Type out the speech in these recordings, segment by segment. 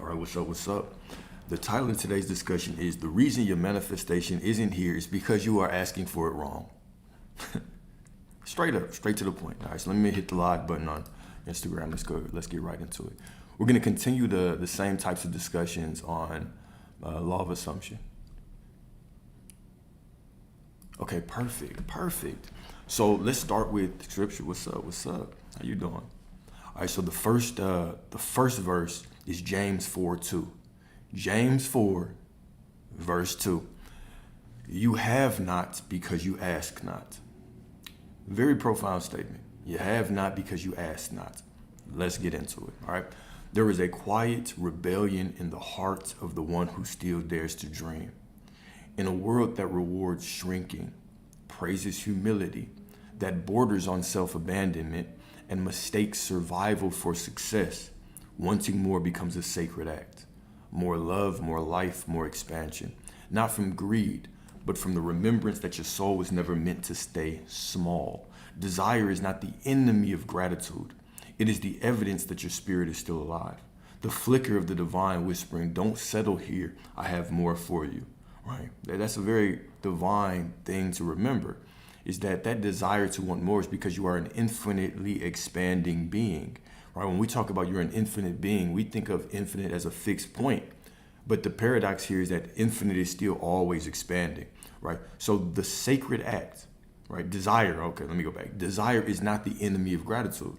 All right, what's up? What's up? The title of today's discussion is The Reason Your Manifestation Isn't Here is Because You Are Asking for It Wrong. Straight up, straight to the point. All right, so let me hit the live button on Instagram. Let's get right into it. We're going to continue the same types of discussions on law of assumption. Okay, perfect. So let's start with scripture. What's up? How you doing? All right, so the first verse is James 4:2. James 4, verse 2. You have not because you ask not. Very profound statement. You have not because you ask not. Let's get into it, all right? There is a quiet rebellion in the heart of the one who still dares to dream. In a world that rewards shrinking, praises humility, that borders on self-abandonment, and mistakes survival for success, wanting more becomes a sacred act. More love, more life, more expansion. Not from greed, but from the remembrance that your soul was never meant to stay small. Desire is not the enemy of gratitude. It is the evidence that your spirit is still alive. The flicker of the divine whispering, don't settle here, I have more for you. Right? That's a very divine thing to remember, is that desire to want more is because you are an infinitely expanding being. Right? When we talk about you're an infinite being, we think of infinite as a fixed point. But the paradox here is that infinite is still always expanding. Right? So the sacred act, right? Desire, okay, let me go back. Desire is not the enemy of gratitude.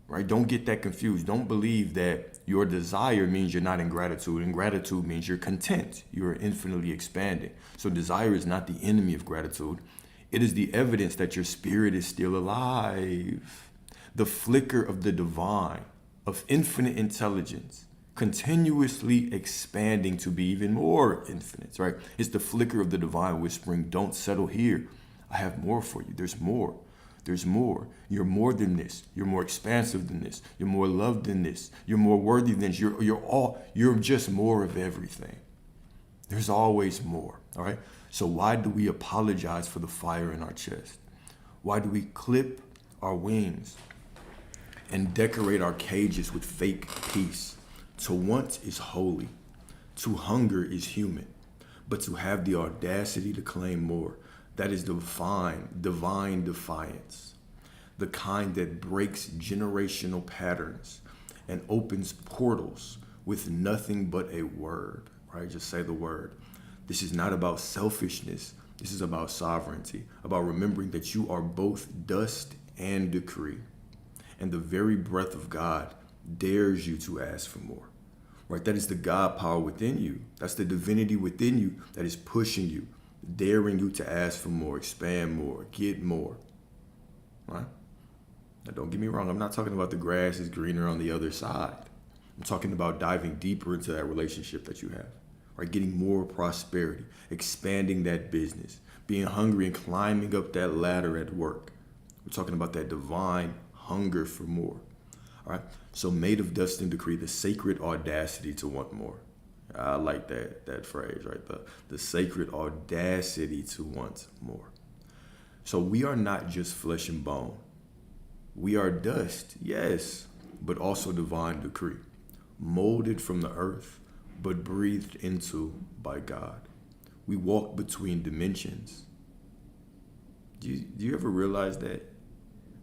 Right? Don't get that confused. Don't believe that your desire means you're not in gratitude, and gratitude means you're content. You're infinitely expanding. So desire is not the enemy of gratitude. It is the evidence that your spirit is still alive. The flicker of the divine, of infinite intelligence, continuously expanding to be even more infinite, right? It's the flicker of the divine whispering, don't settle here. I have more for you. There's more. There's more. You're more than this. You're more expansive than this. You're more loved than this. You're more worthy than this. You're just more of everything. There's always more. All right. So why do we apologize for the fire in our chest? Why do we clip our wings and decorate our cages with fake peace? To want is holy. To hunger is human. But to have the audacity to claim more, that is divine defiance, the kind that breaks generational patterns and opens portals with nothing but a word, right? Just say the word. This is not about selfishness. This is about sovereignty, about remembering that you are both dust and decree. And the very breath of God dares you to ask for more, right? That is the God power within you. That's the divinity within you that is pushing you, daring you to ask for more, expand more, get more, right? Now, don't get me wrong. I'm not talking about the grass is greener on the other side. I'm talking about diving deeper into that relationship that you have, right? Getting more prosperity, expanding that business, being hungry and climbing up that ladder at work. We're talking about that divine hunger for more, all right? So made of dust and decree, the sacred audacity to want more. I like that phrase, right? The sacred audacity to want more. So we are not just flesh and bone. We are dust, yes, but also divine decree, molded from the earth, but breathed into by God. We walk between dimensions. Do you ever realize that?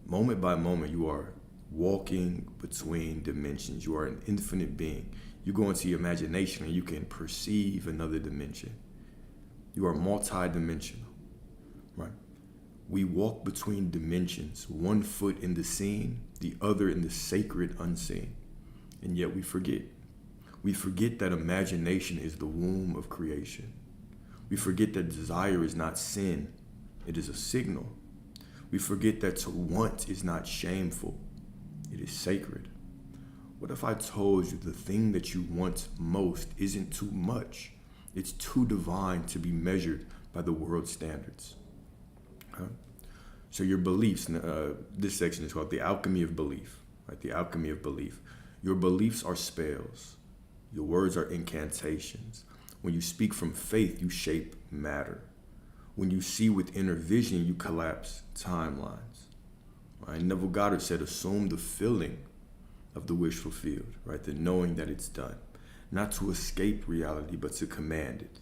Moment by moment, you are walking between dimensions. You are an infinite being. You go into your imagination and you can perceive another dimension. You are multi-dimensional, right? We walk between dimensions, one foot in the seen, the other in the sacred unseen. And yet we forget. We forget that imagination is the womb of creation. We forget that desire is not sin, it is a signal. We forget that to want is not shameful, it is sacred. What if I told you the thing that you want most isn't too much? It's too divine to be measured by the world's standards. Huh? So your beliefs, this section is called the alchemy of belief, right? The alchemy of belief. Your beliefs are spells. Your words are incantations. When you speak from faith, you shape matter. When you see with inner vision, you collapse timelines. Right? Neville Goddard said, assume the feeling of the wish fulfilled, right? The knowing that it's done. Not to escape reality, but to command it.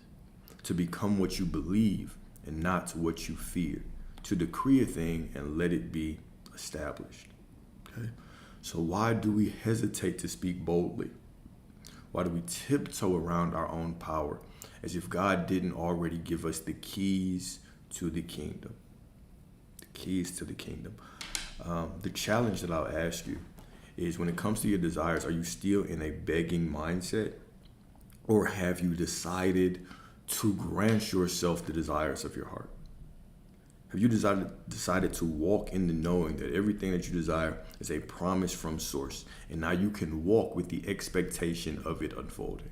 To become what you believe and not what you fear. To decree a thing and let it be established. Okay? So why do we hesitate to speak boldly? Why do we tiptoe around our own power as if God didn't already give us the keys to the kingdom? The keys to the kingdom. The challenge that I'll ask you is, when it comes to your desires, are you still in a begging mindset? Or have you decided to grant yourself the desires of your heart? Have you decided to walk in the knowing that everything that you desire is a promise from source, and now you can walk with the expectation of it unfolding?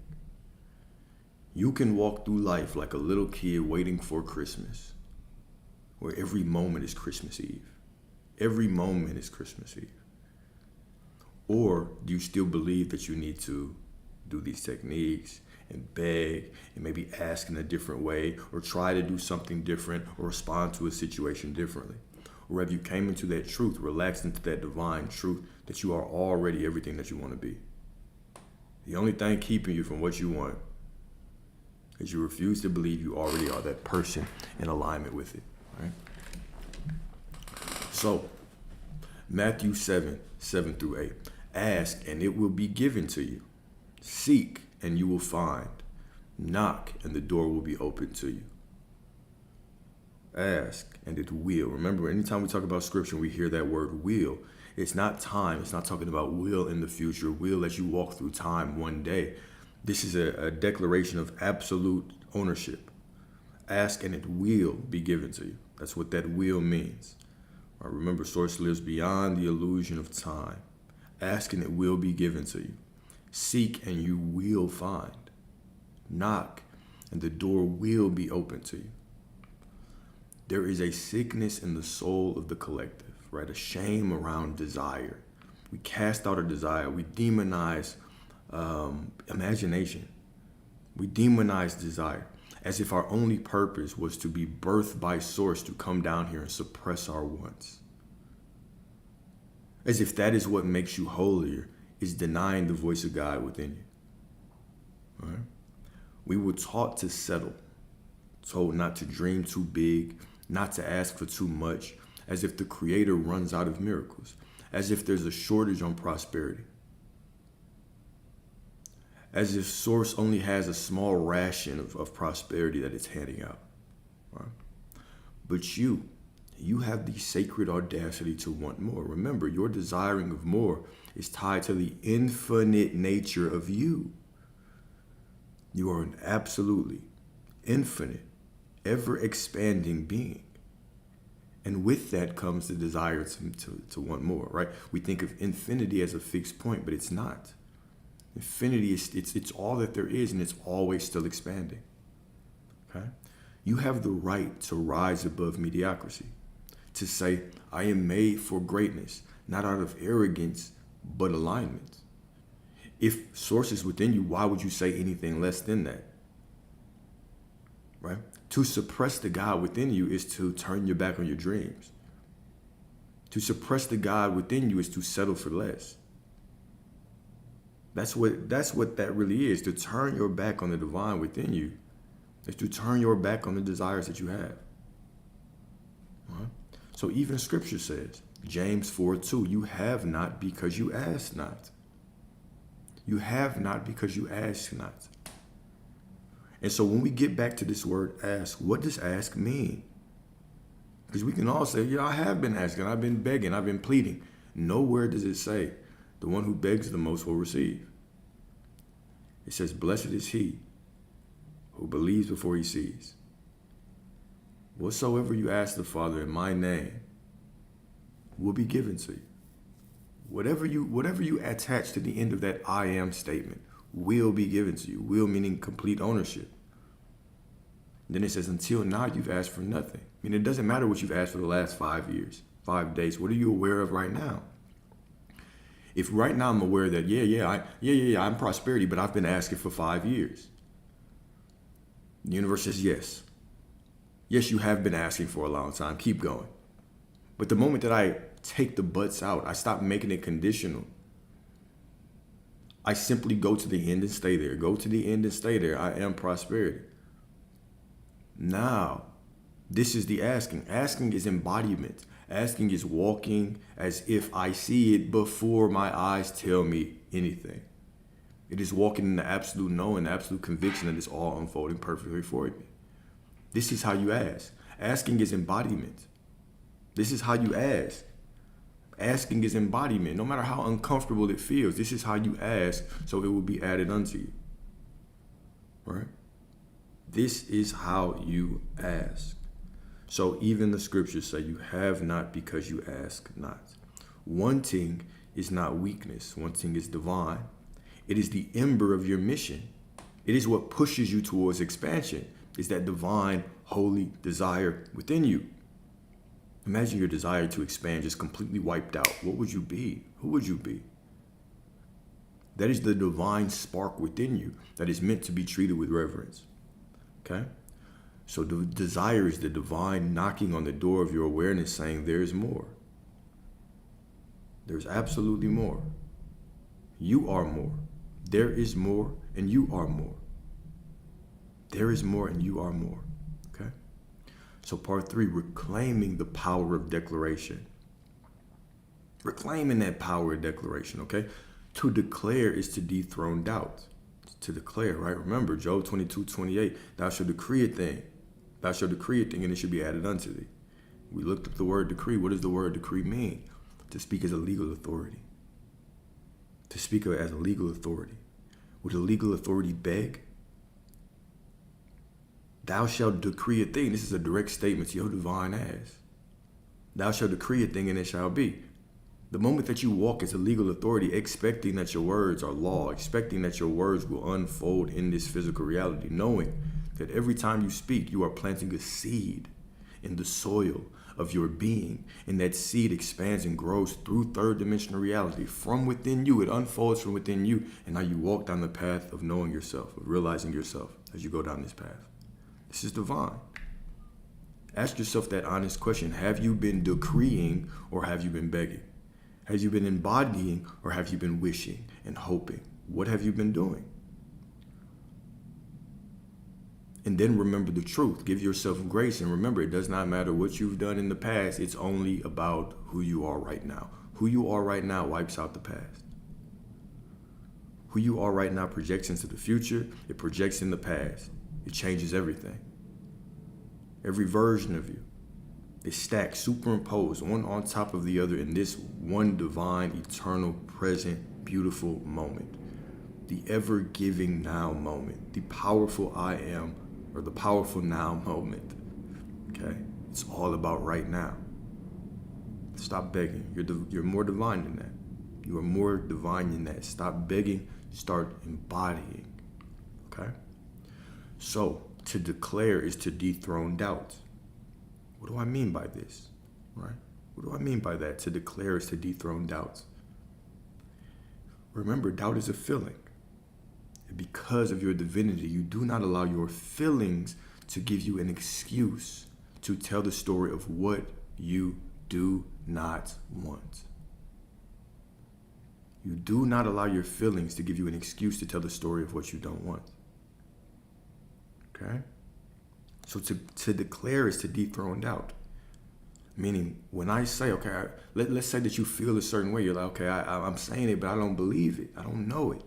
You can walk through life like a little kid waiting for Christmas, where every moment is Christmas Eve. Every moment is Christmas Eve. Or do you still believe that you need to do these techniques and beg and maybe ask in a different way, or try to do something different, or respond to a situation differently? Or have you came into that truth, relaxed into that divine truth that you are already everything that you want to be? The only thing keeping you from what you want is you refuse to believe you already are that person in alignment with it, right? So, Matthew 7:7-8. Ask and it will be given to you. Seek and you will find. Knock and the door will be open to you. Ask and it will. Remember, anytime we talk about scripture, we hear that word will. It's not time. It's not talking about will in the future, will as you walk through time one day. This is a declaration of absolute ownership. Ask and it will be given to you. That's what that will means. Right, remember, source lives beyond the illusion of time. Ask and it will be given to you. Seek and you will find. Knock and the door will be open to you. There is a sickness in the soul of the collective, right? A shame around desire. We cast out a desire. We demonize imagination. We demonize desire as if our only purpose was to be birthed by source to come down here and suppress our wants. As if that is what makes you holier, is denying the voice of God within you. All right? We were taught to settle, told not to dream too big, not to ask for too much, as if the Creator runs out of miracles, as if there's a shortage on prosperity, as if Source only has a small ration of prosperity that it's handing out. Right? But you have the sacred audacity to want more. Remember, your desiring of more is tied to the infinite nature of you. You are an absolutely infinite, ever-expanding being. And with that comes the desire to want more, right? We think of infinity as a fixed point, but it's not. Infinity is it's all that there is, and it's always still expanding. Okay? You have the right to rise above mediocrity, to say, I am made for greatness, not out of arrogance, but alignment. If source is within you, why would you say anything less than that? Right? To suppress the God within you is to turn your back on your dreams. To suppress the God within you is to settle for less. That's what that really is. To turn your back on the divine within you is to turn your back on the desires that you have. Right? So even scripture says, James 4:2, you have not because you ask not. You have not because you ask not. And so when we get back to this word ask, what does ask mean? Because we can all say, yeah, I have been asking, I've been begging, I've been pleading. Nowhere does it say the one who begs the most will receive. It says, blessed is he who believes before he sees. Whatsoever you ask the Father in my name will be given to you. Whatever you attach to the end of that I am statement will be given to you. Will meaning complete ownership. Then it says, until now you've asked for nothing. I mean, it doesn't matter what you've asked for the last 5 years, 5 days. What are you aware of right now? If right now I'm aware that, I'm prosperity, but I've been asking for 5 years. The universe says yes. Yes, you have been asking for a long time. Keep going. But the moment that I take the buts out, I stop making it conditional. I simply go to the end and stay there. Go to the end and stay there. I am prosperity. Now, this is the asking. Asking is embodiment. Asking is walking as if I see it before my eyes tell me anything. It is walking in the absolute knowing, the absolute conviction that it's all unfolding perfectly for me. This is how you ask. Asking is embodiment. This is how you ask. Asking is embodiment. No matter how uncomfortable it feels, this is how you ask, so it will be added unto you. Right? This is how you ask. So even the scriptures say you have not because you ask not. Wanting is not weakness. Wanting is divine. It is the ember of your mission. It is what pushes you towards expansion. It's that divine, holy desire within you. Imagine your desire to expand just completely wiped out. What would you be? Who would you be? That is the divine spark within you that is meant to be treated with reverence. Okay? So the desire is the divine knocking on the door of your awareness saying there's more. There's absolutely more. You are more. There is more and you are more. There is more and you are more. Okay? So part 3, reclaiming the power of declaration. Reclaiming that power of declaration, okay? To declare is to dethrone doubt. To declare, right? Remember, Job 22:28, thou shalt decree a thing. Thou shalt decree a thing and it should be added unto thee. We looked at the word decree. What does the word decree mean? To speak as a legal authority. To speak as a legal authority. Would a legal authority beg? Thou shalt decree a thing. This is a direct statement to your divine ass. Thou shalt decree a thing and it shall be. The moment that you walk as a legal authority, expecting that your words are law, expecting that your words will unfold in this physical reality, knowing that every time you speak, you are planting a seed in the soil of your being, and that seed expands and grows through third dimensional reality. From within you, it unfolds from within you, and now you walk down the path of knowing yourself, of realizing yourself as you go down this path. This is divine. Ask yourself that honest question. Have you been decreeing or have you been begging? Have you been embodying or have you been wishing and hoping? What have you been doing? And then remember the truth. Give yourself grace and remember it does not matter what you've done in the past. It's only about who you are right now. Who you are right now wipes out the past. Who you are right now projects into the future. It projects in the past. It changes everything. Every version of you is stacked, superimposed, one on top of the other in this one divine, eternal, present, beautiful moment. The ever-giving now moment. The powerful I am, or the powerful now moment. Okay? It's all about right now. Stop begging. You're more divine than that. You are more divine than that. Stop begging. Start embodying. Okay? So, to declare is to dethrone doubt. What do I mean by this? Right? What do I mean by that? To declare is to dethrone doubts. Remember, doubt is a feeling. And because of your divinity, you do not allow your feelings to give you an excuse to tell the story of what you do not want. You do not allow your feelings to give you an excuse to tell the story of what you don't want. Okay? So to declare is to dethrone doubt. Meaning, when I say, okay, let's say that you feel a certain way. You're like, okay, I'm saying it, but I don't believe it. I don't know it.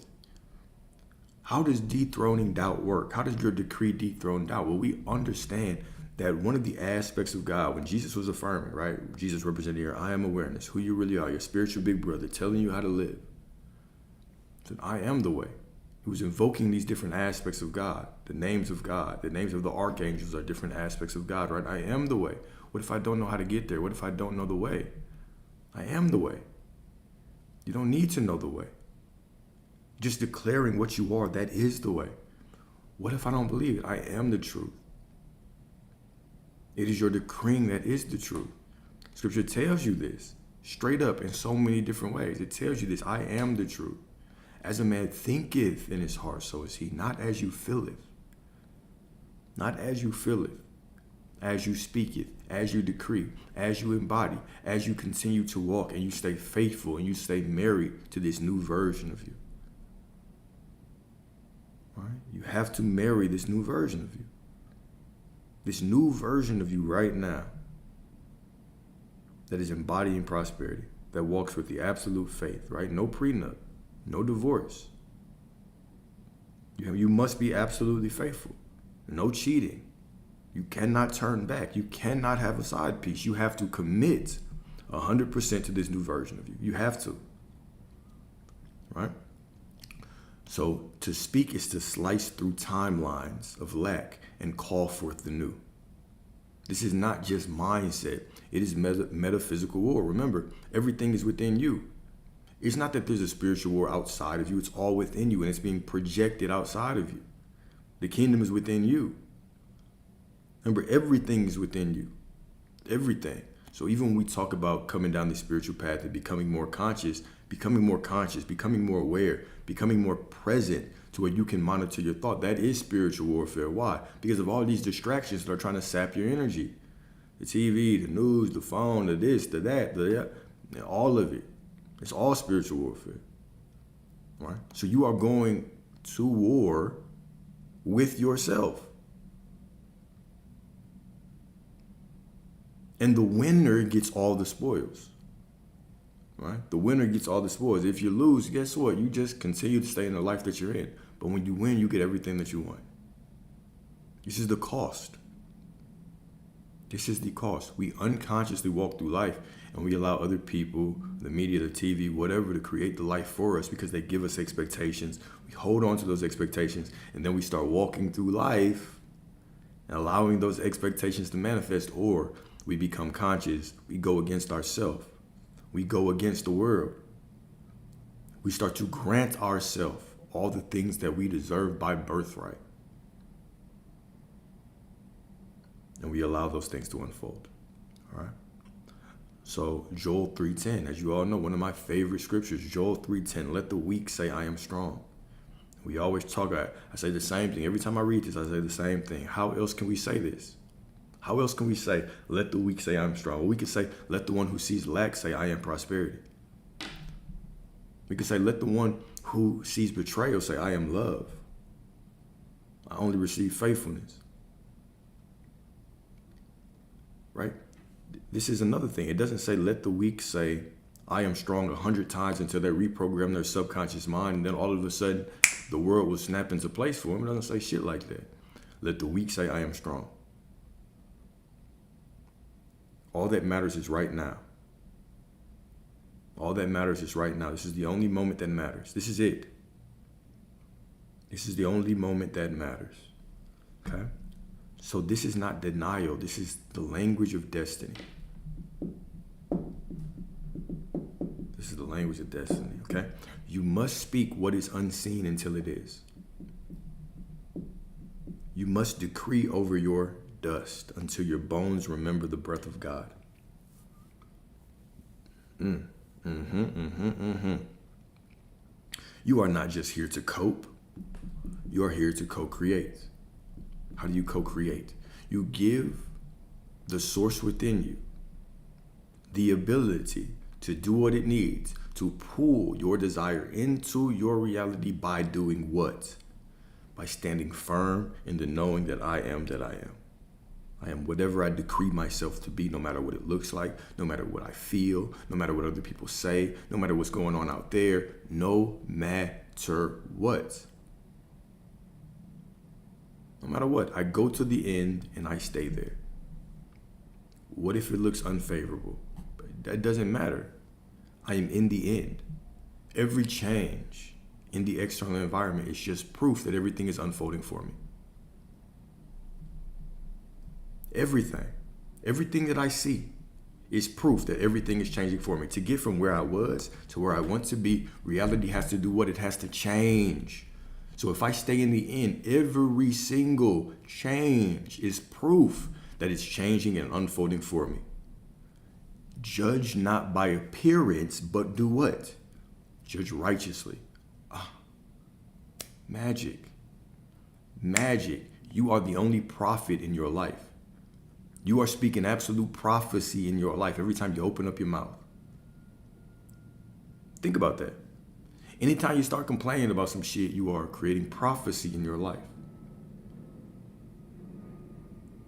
How does dethroning doubt work? How does your decree dethrone doubt? Well, we understand that one of the aspects of God, when Jesus was affirming, right? Jesus represented your I am awareness, who you really are, your spiritual big brother, telling you how to live. So I am the way. He was invoking these different aspects of God, the names of God, the names of the archangels are different aspects of God, right? I am the way. What if I don't know how to get there? What if I don't know the way? I am the way. You don't need to know the way. Just declaring what you are, that is the way. What if I don't believe it? I am the truth. It is your decreeing that is the truth. Scripture tells you this straight up in so many different ways. It tells you this, I am the truth. As a man thinketh in his heart, so is he. Not as you feeleth. Not as you feeleth. As you speaketh, as you decree, as you embody, as you continue to walk and you stay faithful and you stay married to this new version of you. have to marry this new version of you. This new version of you right now that is embodying prosperity, that walks with the absolute faith, right? No prenup, no divorce. You must be absolutely faithful. No cheating. You cannot turn back. You cannot have a side piece. You have to commit 100% to this new version of you. You have to. Right? So to speak is to slice through timelines of lack and call forth the new. This is not just mindset. It is metaphysical war. Remember, everything is within you. It's not that there's a spiritual war outside of you. It's all within you, and it's being projected outside of you. The kingdom is within you. Remember, everything is within you. Everything. So even when we talk about coming down the spiritual path and becoming more conscious, becoming more aware, becoming more present to where you can monitor your thought, that is spiritual warfare. Why? Because of all these distractions that are trying to sap your energy. The TV, the news, the phone, the this, the that, all of it. It's all spiritual warfare. Right? So you are going to war with yourself. And the winner gets all the spoils. Right? The winner gets all the spoils. If you lose, guess what? You just continue to stay in the life that you're in. But when you win, you get everything that you want. This is the cost. This is the cost. We unconsciously walk through life and we allow other people, the media, the TV, whatever, to create the life for us because they give us expectations. We hold on to those expectations and then we start walking through life and allowing those expectations to manifest, or we become conscious. We go against ourselves. We go against the world. We start to grant ourselves all the things that we deserve by birthright. And we allow those things to unfold. All right. So Joel 3:10, as you all know, one of my favorite scriptures, Joel 3:10, let the weak say I am strong. We always talk, I say the same thing. Every time I read this, I say the same thing. How else can we say this? How else can we say, let the weak say I am strong? Well, we could say, let the one who sees lack say I am prosperity. We could say, let the one who sees betrayal say I am love. I only receive faithfulness. Right? This is another thing. It doesn't say let the weak say I am strong 100 times until they reprogram their subconscious mind, and then all of a sudden the world will snap into place for them. It doesn't say shit like that. Let the weak say I am strong. All that matters is right now. All that matters is right now. This is the only moment that matters. This is it. This is the only moment that matters. Okay? So this is not denial. This is the language of destiny. This is the language of destiny, okay? You must speak what is unseen until it is. You must decree over your dust until your bones remember the breath of God. You are not just here to cope. You are here to co-create. How do you co-create? You give the source within you the ability to do what it needs to pull your desire into your reality by doing what? By standing firm in the knowing that I am that I am. I am whatever I decree myself to be, no matter what it looks like, no matter what I feel, no matter what other people say, no matter what's going on out there, no matter what. No matter what, I go to the end and I stay there. What if it looks unfavorable? That doesn't matter. I am in the end. Every change in the external environment is just proof that everything is unfolding for me. Everything that I see is proof that everything is changing for me. To get from where I was to where I want to be, reality has to do what? It has to change. So if I stay in the end, every single change is proof that it's changing and unfolding for me. Judge not by appearance, but do what? Judge righteously. Magic. You are the only prophet in your life. You are speaking absolute prophecy in your life every time you open up your mouth. Think about that. Anytime you start complaining about some shit, you are creating prophecy in your life.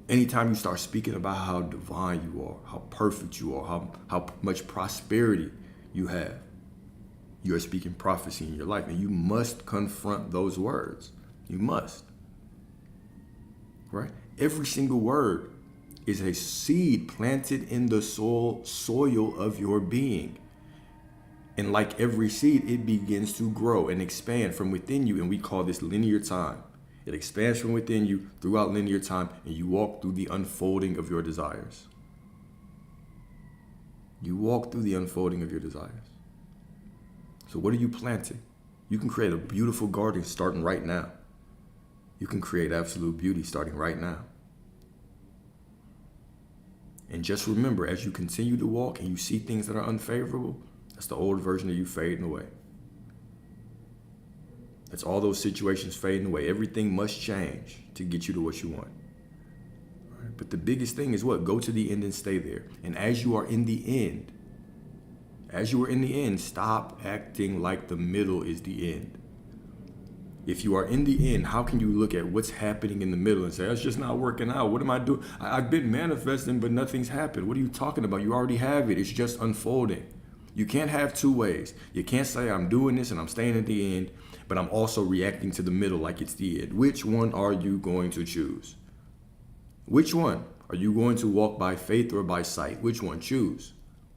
Anytime you start speaking about how divine you are, how perfect you are, how much prosperity you have, you are speaking prophecy in your life. And you must confront those words. You must. Right? Every single word is a seed planted in the soil of your being. And like every seed, it begins to grow and expand from within you. And we call this linear time. It expands from within you throughout linear time, and you walk through the unfolding of your desires. You walk through the unfolding of your desires. So what are you planting? You can create a beautiful garden starting right now. You can create absolute beauty starting right now. And just remember, as you continue to walk and you see things that are unfavorable, that's the old version of you fading away. That's all those situations fading away. Everything must change to get you to what you want. Right? But the biggest thing is what? Go to the end and stay there. And as you are in the end, stop acting like the middle is the end. If you are in the end, how can you look at what's happening in the middle and say, it's just not working out? What am I doing? I've been manifesting, but nothing's happened. What are you talking about? You already have it. It's just unfolding. You can't have two ways. You can't say I'm doing this and I'm staying at the end, but I'm also reacting to the middle like it's the end. Which one are you going to choose? Which one? Are you going to walk by faith or by sight? Which one? Choose.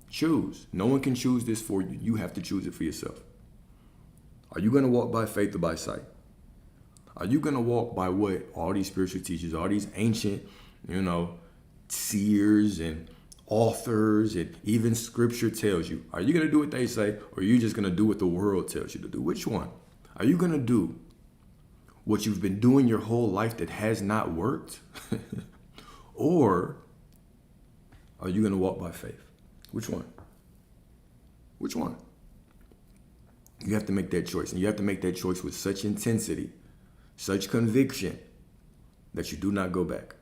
Choose. No one can choose this for you. You have to choose it for yourself. Are you going to walk by faith or by sight? Are you going to walk by what all these spiritual teachers, all these ancient, seers and authors and even scripture tells you? Are you going to do what they say, or are you just going to do what the world tells you to do? Which one? Are you going to do what you've been doing your whole life that has not worked? Or are you going to walk by faith? Which one? Which one? You have to make that choice, and you have to make that choice with such intensity, such conviction, that you do not go back.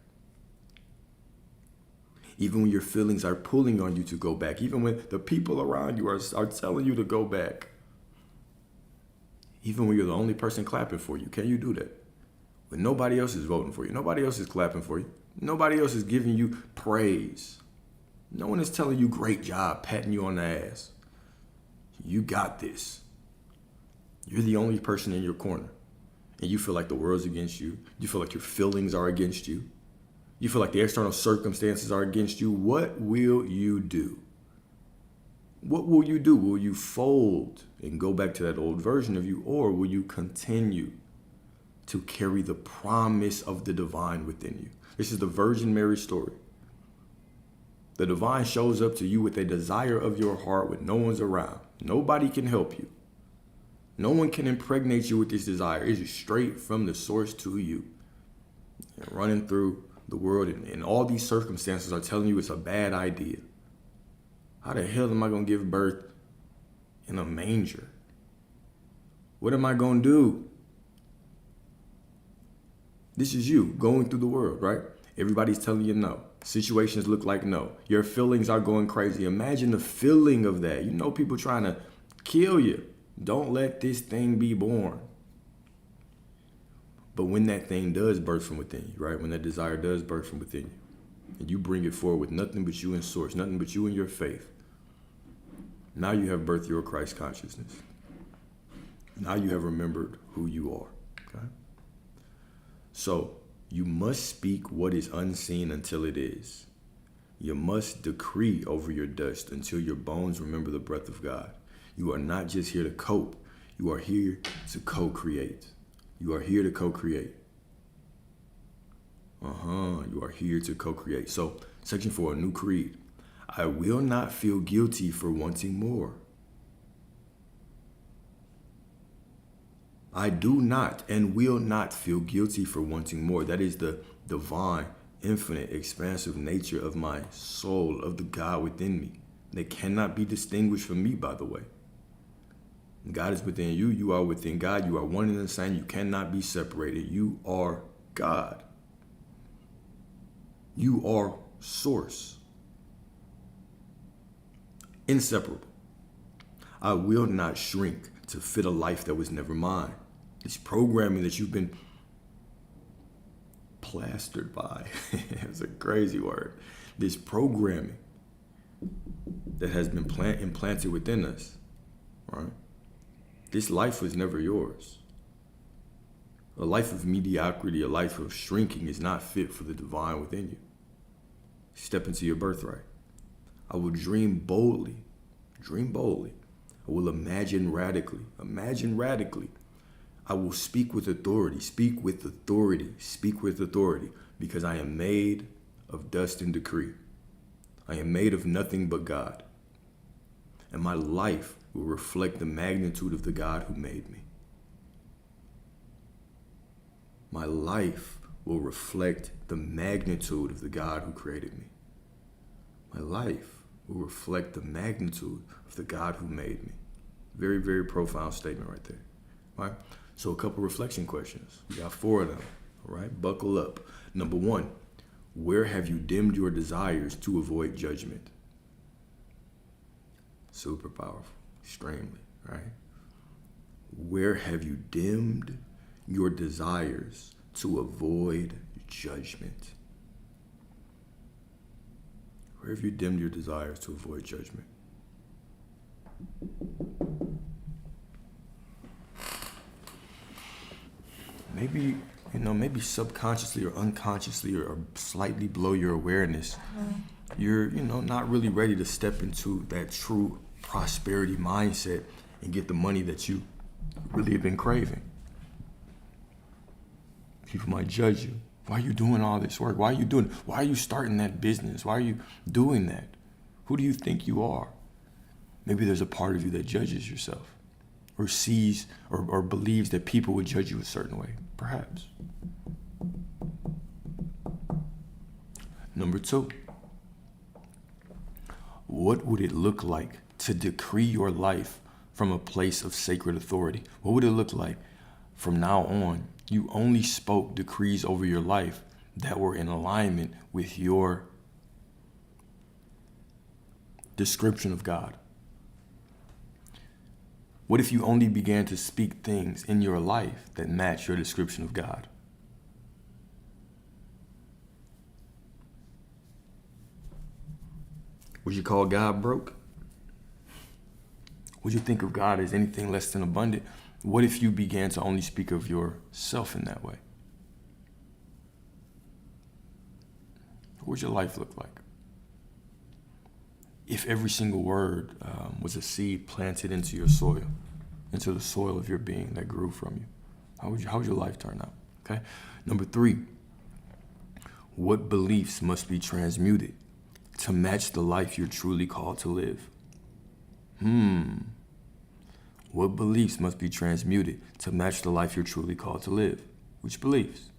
Even when your feelings are pulling on you to go back, even when the people around you are telling you to go back, even when you're the only person clapping for you, can you do that? When nobody else is voting for you, nobody else is clapping for you, nobody else is giving you praise. No one is telling you great job, patting you on the ass. You got this. You're the only person in your corner. And you feel like the world's against you. You feel like your feelings are against you. You feel like the external circumstances are against you. What will you do? What will you do? Will you fold and go back to that old version of you? Or will you continue to carry the promise of the divine within you? This is the Virgin Mary story. The divine shows up to you with a desire of your heart when no one's around. Nobody can help you. No one can impregnate you with this desire. It is straight from the source to you. And running through the world and all these circumstances are telling you it's a bad idea. How the hell am I going to give birth in a manger? What am I going to do? This is you going through the world, right? Everybody's telling you no. Situations look like no. Your feelings are going crazy. Imagine the feeling of that. You know, people trying to kill you. Don't let this thing be born. But when that thing does birth from within you, right? When that desire does birth from within you, and you bring it forward with nothing but you and source, nothing but you and your faith, now you have birthed your Christ consciousness. Now you have remembered who you are, okay? So you must speak what is unseen until it is. You must decree over your dust until your bones remember the breath of God. You are not just here to cope. You are here to co-create. You are here to co-create. You are here to co-create. So, section 4, new creed. I will not feel guilty for wanting more. I do not and will not feel guilty for wanting more. That is the divine, infinite, expansive nature of my soul, of the God within me. They cannot be distinguished from me, by the way. God is within you. You are within God. You are one and the same. You cannot be separated. You are God. You are source. Inseparable. I will not shrink to fit a life that was never mine. This programming that you've been plastered by, it's a crazy word, this programming that has been implanted within us, right? This life was never yours. A life of mediocrity, a life of shrinking is not fit for the divine within you. Step into your birthright. I will dream boldly. Dream boldly. I will imagine radically. Imagine radically. I will speak with authority. Speak with authority. Speak with authority. Because I am made of dust and decree. I am made of nothing but God. And my life will reflect the magnitude of the God who made me. My life will reflect the magnitude of the God who created me. My life will reflect the magnitude of the God who made me. Very, very profound statement right there. All right? So a couple reflection questions. We got 4 of them. All right? Buckle up. Number 1, where have you dimmed your desires to avoid judgment? Super powerful. Extremely, right? Where have you dimmed your desires to avoid judgment? Where have you dimmed your desires to avoid judgment? Maybe, maybe subconsciously or unconsciously or slightly below your awareness, you're, not really ready to step into that true prosperity mindset and get the money that you really have been craving. People might judge you. Why are you doing all this work? Why are you starting that business? Why are you doing that? Who do you think you are? Maybe there's a part of you that judges yourself or sees or believes that people would judge you a certain way. Perhaps. Number 2, what would it look like to decree your life from a place of sacred authority? What would it look like from now on? You only spoke decrees over your life that were in alignment with your description of God. What if you only began to speak things in your life that match your description of God? Would you call God broke? Would you think of God as anything less than abundant? What if you began to only speak of yourself in that way? What would your life look like? If every single word was a seed planted into your soil, into the soil of your being that grew from you, how would your life turn out? Okay. Number 3, what beliefs must be transmuted to match the life you're truly called to live? What beliefs must be transmuted to match the life you're truly called to live? Which beliefs?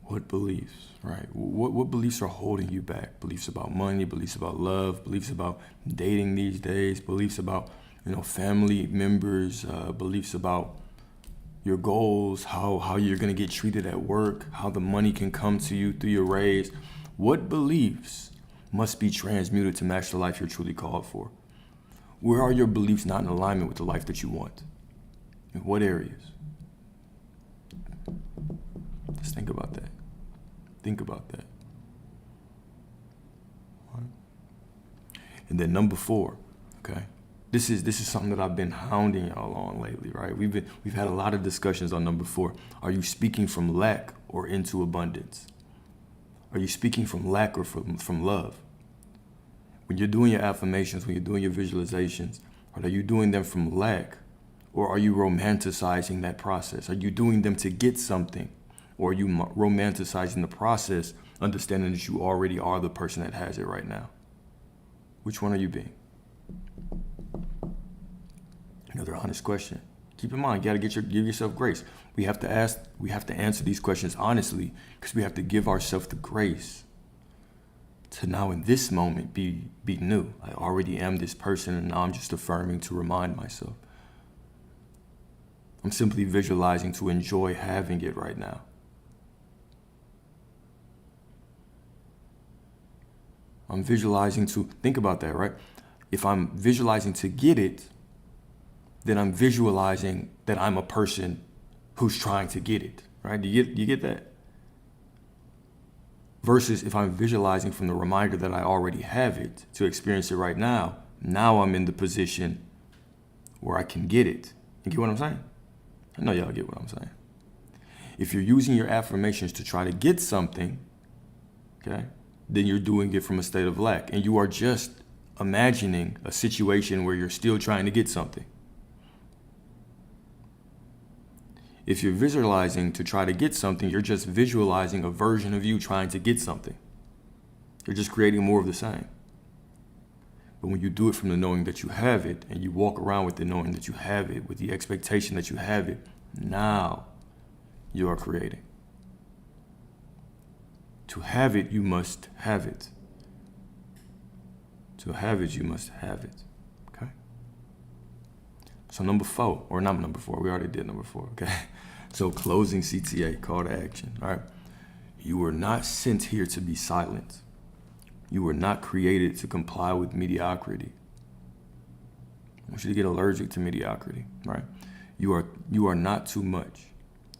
What beliefs, right? What beliefs are holding you back? Beliefs about money, beliefs about love, beliefs about dating these days, beliefs about, family members, beliefs about your goals, how you're going to get treated at work, how the money can come to you through your raise. What beliefs must be transmuted to match the life you're truly called for? Where are your beliefs not in alignment with the life that you want? In what areas? Let's think about that. Think about that. All right. And then number 4, okay? This is something that I've been hounding y'all on lately, right? We've had a lot of discussions on number 4. Are you speaking from lack or into abundance? Are you speaking from lack or from love? When you're doing your affirmations, when you're doing your visualizations, are you doing them from lack, or are you romanticizing that process? Are you doing them to get something, or are you romanticizing the process, understanding that you already are the person that has it right now? Which one are you being? Another honest question. Keep in mind, you got to give yourself grace. We have to answer these questions honestly, because we have to give ourselves the grace to now in this moment be new. I already am this person, and now I'm just affirming to remind myself. I'm simply visualizing to enjoy having it right now. I'm visualizing to think about that, right? if I'm visualizing to get it, then I'm visualizing that I'm a person who's trying to get it, right? You get that? Versus if I'm visualizing from the reminder that I already have it to experience it right now, now I'm in the position where I can get it. You get what I'm saying? I know y'all get what I'm saying. If you're using your affirmations to try to get something, okay, then you're doing it from a state of lack. And you are just imagining a situation where you're still trying to get something. If you're visualizing to try to get something, you're just visualizing a version of you trying to get something. You're just creating more of the same. But when you do it from the knowing that you have it, and you walk around with the knowing that you have it, with the expectation that you have it, now you are creating. To have it, you must have it. To have it, you must have it. Okay? So number 4, or not number 4, we already did number 4, okay? So closing CTA, call to action, all right? You were not sent here to be silent. You were not created to comply with mediocrity. I want you to get allergic to mediocrity, right? You are not too much.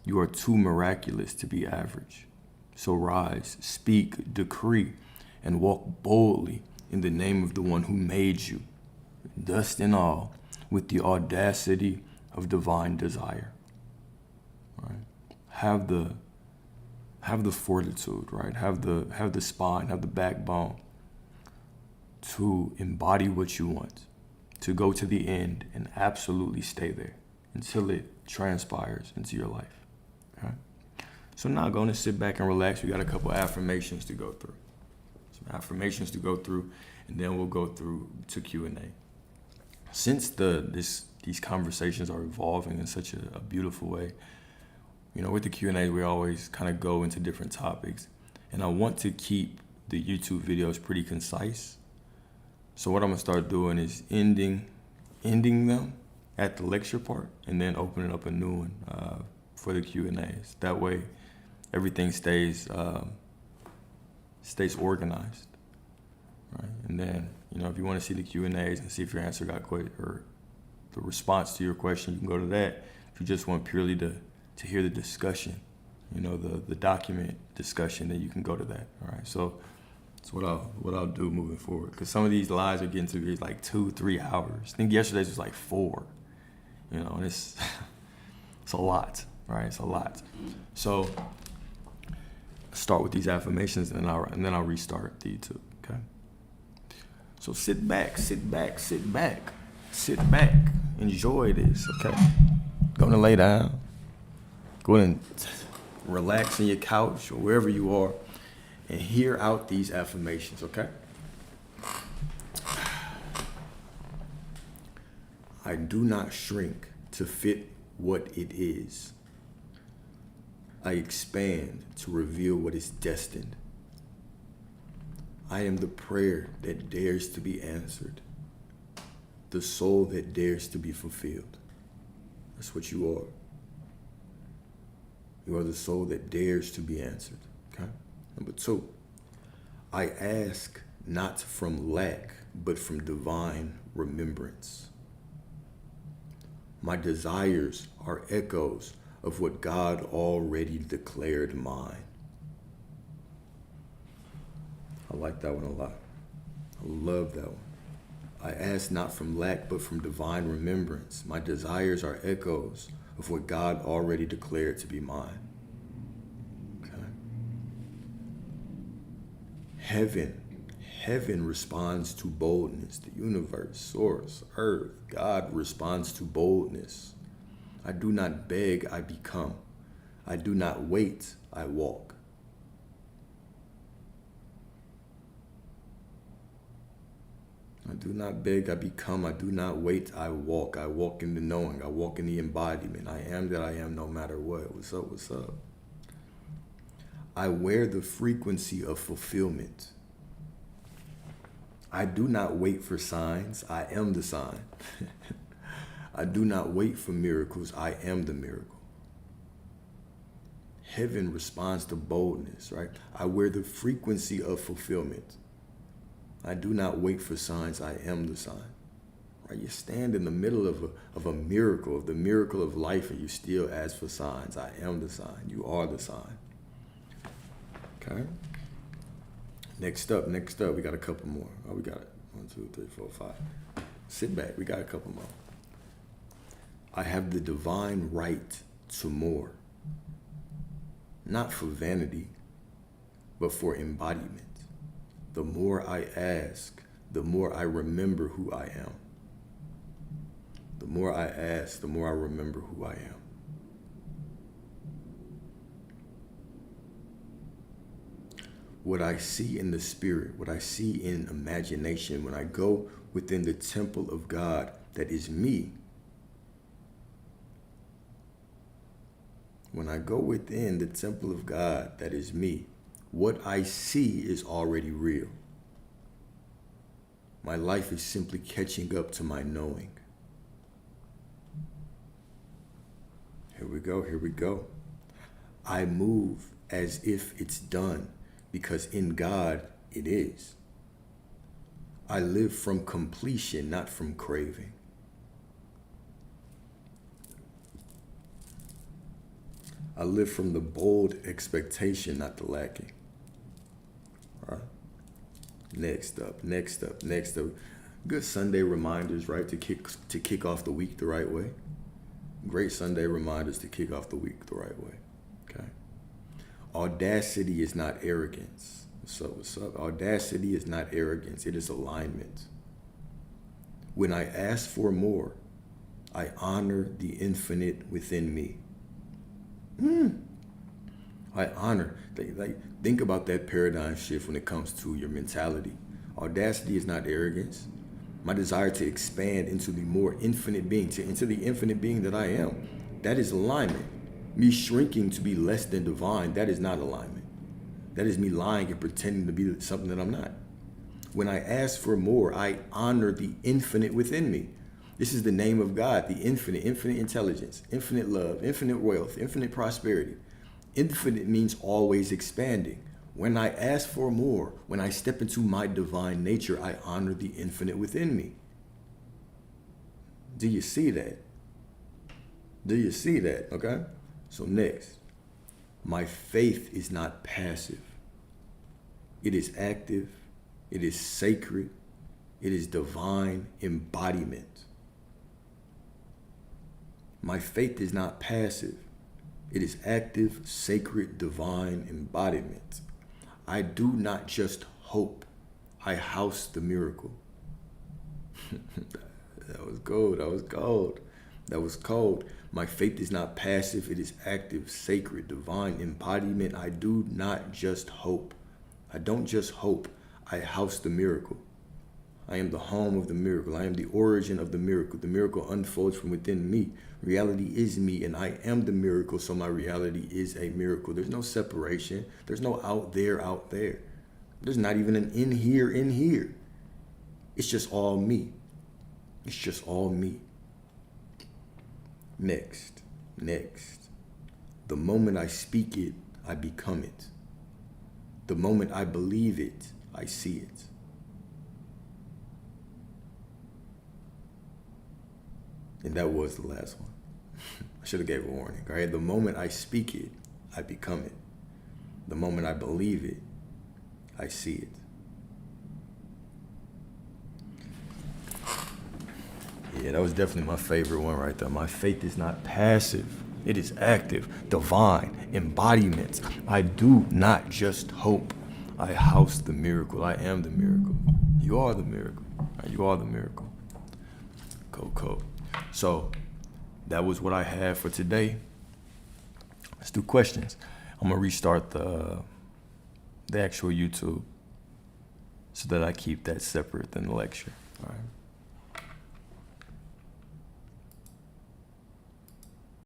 You are too miraculous to be average. So rise, speak, decree, and walk boldly in the name of the one who made you, dust and all, with the audacity of divine desire. Right? Have the fortitude, right? Have the spine, have the backbone to embody what you want, to go to the end and absolutely stay there until it transpires into your life. Okay? So now going to sit back and relax. We got a couple affirmations to go through. Some affirmations to go through, and then we'll go through to Q&A. Since these conversations are evolving in such a beautiful way, you know, with the Q&A, we always kind of go into different topics. And I want to keep the YouTube videos pretty concise. So what I'm going to start doing is ending them at the lecture part and then opening up a new one for the Q&As. That way, everything stays organized. Right? And then, you know, if you want to see the Q&As and see if your answer got or the response to your question, you can go to that. If you just want purely to hear the discussion, you know, the document discussion, then you can go to that. All right. So that's what I'll do moving forward. Because some of these lives are getting to be like 2-3 hours. I think yesterday's was like 4. You know, and it's a lot. Right? It's a lot. So start with these affirmations, and then I'll restart the YouTube. Okay. So sit back. Enjoy this. Okay. Going to lay down. Go ahead and relax on your couch or wherever you are and hear out these affirmations, okay? I do not shrink to fit what it is. I expand to reveal what is destined. I am the prayer that dares to be answered, the soul that dares to be fulfilled. That's what you are. You are the soul that dares to be answered. Okay? Number 2, I ask not from lack, but from divine remembrance. My desires are echoes of what God already declared mine. I like that one a lot. I love that one. I ask not from lack, but from divine remembrance. My desires are echoes of what God already declared to be mine. Okay. Heaven responds to boldness. The universe, source, earth, God responds to boldness. I do not beg, I become. I do not wait, I walk. I do not beg, I become. I do not wait, I walk. I walk in the knowing. I walk in the embodiment. I am that I am no matter what. What's up, what's up? I wear the frequency of fulfillment. I do not wait for signs. I am the sign. I do not wait for miracles. I am the miracle. Heaven responds to boldness, right? I wear the frequency of fulfillment. I do not wait for signs. I am the sign. Right? You stand in the middle of a miracle, of the miracle of life, and you still ask for signs. I am the sign. You are the sign. Okay? Next up, we got a couple more. Oh, we got it. 1, 2, 3, 4, 5. Sit back. We got a couple more. I have the divine right to more. Not for vanity, but for embodiment. The more I ask, the more I remember who I am. The more I ask, the more I remember who I am. What I see in the spirit, what I see in imagination, when I go within the temple of God that is me, when I go within the temple of God that is me, what I see is already real. My life is simply catching up to my knowing. Here we go. I move as if it's done, because in God it is. I live from completion, not from craving. I live from the bold expectation, not the lacking. All right. Next up. Good Sunday reminders, right? To kick off the week the right way. Great Sunday reminders to kick off the week the right way. Okay. Audacity is not arrogance. What's up? Audacity is not arrogance. It is alignment. When I ask for more, I honor the infinite within me. I honor. Think about that paradigm shift when it comes to your mentality. Audacity is not arrogance. My desire to expand into the more infinite being, into the infinite being that I am, that is alignment. Me shrinking to be less than divine, that is not alignment. That is me lying and pretending to be something that I'm not. When I ask for more, I honor the infinite within me. This is the name of God, the infinite intelligence, infinite love, infinite wealth, infinite prosperity. Infinite means always expanding. When I ask for more, when I step into my divine nature, I honor the infinite within me. Do you see that? Okay? So next, my faith is not passive. It is active. It is sacred. It is divine embodiment. My faith is not passive. It is active, sacred, divine embodiment. I do not just hope. I house the miracle. That was cold. My faith is not passive. It is active, sacred, divine embodiment. I do not just hope. I don't just hope. I house the miracle. I am the home of the miracle. I am the origin of the miracle. The miracle unfolds from within me. Reality is me, and I am the miracle, so my reality is a miracle. There's no separation. There's no out there. There's not even an in here. It's just all me. Next. The moment I speak it, I become it. The moment I believe it, I see it. And that was the last one. I should have gave a warning. All right. The moment I speak it, I become it. The moment I believe it, I see it. Yeah, that was definitely my favorite one right there. My faith is not passive. It is active, divine, embodiment. I do not just hope. I house the miracle. I am the miracle. You are the miracle. Right? You are the miracle. Cool. So that was what I had for today. Let's do questions. I'm gonna restart the actual YouTube so that I keep that separate than the lecture. All right.